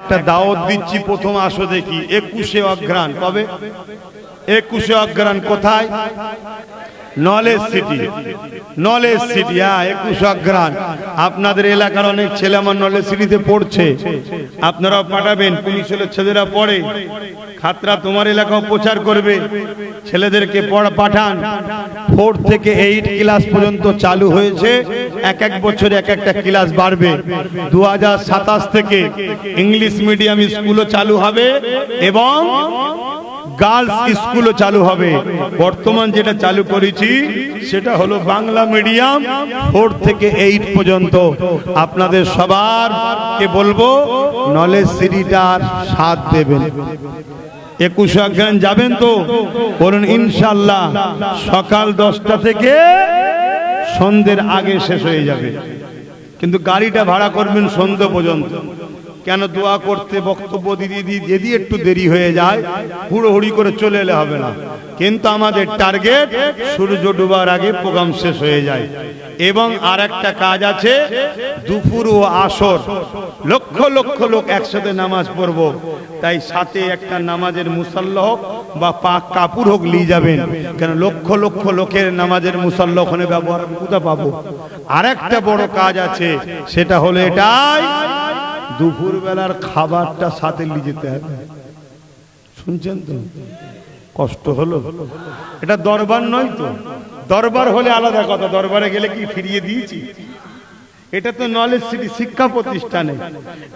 একটা দাওয়াত দিচ্ছি, প্রথম আসো দেখি 21শে অগ্রহায়ণ। কবে? 21শে অগ্রহায়ণ। কোথায়? Knowledge city. নলেজ সিটি, হ্যাঁ 21শে অগ্রহায়ণ। আপনাদের এলাকার অনেক ছেলে আমার নলেজ সিটিতে পড়ছে, আপনারাও পাঠাবেন। পুলিশ হলে ছেলেরা পড়ে, খাতরা তোমার এলাকাও প্রচার করবে, ছেলেদেরকে পাঠান। 4 থেকে 8 ক্লাস পর্যন্ত চালু হয়েছে, এক এক বছরে এক একটা ক্লাস বাড়বে। 2027 থেকে ইংলিশ মিডিয়াম স্কুলও চালু হবে এবং গার্লস স্কুলও চালু হবে। বর্তমান যেটা চালু করেছি সেটা হলো বাংলা মিডিয়াম 4 থেকে 8 পর্যন্ত। আপনাদের সবারকে বলবো নলেজ সিটিটার সাথ দেবেন। 21শে অগ্রহায়ণ যাবেন তো? বলুন ইনশাআল্লাহ। সকাল 10টা থেকে সন্ধ্যের আগে শেষ হয়ে যাবে, কিন্তু গাড়িটা ভাড়া করবেন সন্ধ্যা পর্যন্ত। কেন? দোয়া করতে, বক্তব্য যদি একটু দেরি হয়ে যায়, হুড়োহুড়ি করে চলে এলে হবে না। কিন্তু আমাদের টার্গেট সূর্য ডুবার আগে প্রোগ্রাম শেষ হয়ে যায়। এবং আর একটা কাজ আছে, দুপুর ও আসর লক্ষ লক্ষ লোক একসাথে নামাজ পড়বো, তাই সাথে একটা নামাজের মুসাল্লা হোক বা পাক কাপড় হোক নিয়ে যাবেন। কেন? লক্ষ লক্ষ লোকের নামাজের মুসাল্লা ওখানে ব্যবহার কোথা পাবো? আর একটা বড় কাজ আছে, সেটা হলো এটাই, দুপুর বেলার খাবারটা সাথে নিয়ে যেতে হবে। শুনছেন তো? কষ্ট হলো। এটা দরবার নয় তো। দরবার হলে আলাদা কথা, দরবারে গেলে কি ফিরিয়ে দিয়েছি? এটা তো নলেজ সিটি, শিক্ষা প্রতিষ্ঠানে।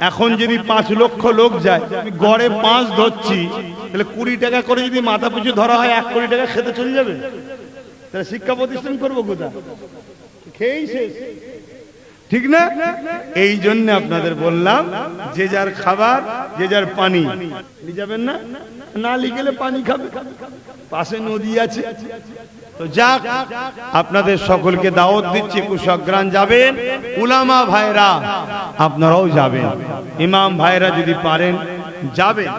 এখন যদি 5 লক্ষ লোক যায়, গড়ে 5 ধরছি, তাহলে 20 টাকা করে যদি মাথা পিছু ধরা হয়, 1 কোটি টাকা খেতে চলে যাবে। তাহলে শিক্ষা প্রতিষ্ঠান করবো কোথায়? খেয়েই শেষ, ঠিক না? এই জন্য আপনাদের বললাম, যে যার খাবার, যে যার পানি নিয়ে যাবেন না। না নিয়ে গেলে পানি খাবে, পাশে নদী আছে। তো যাক, আপনাদের সকলকে দাওয়াত দিচ্ছি, 21শে অগ্রহায়ণ যাবেন। উলামা ভাইরা আপনারাও যাবেন, ইমাম ভাইরা যদি পারেন যাবেন।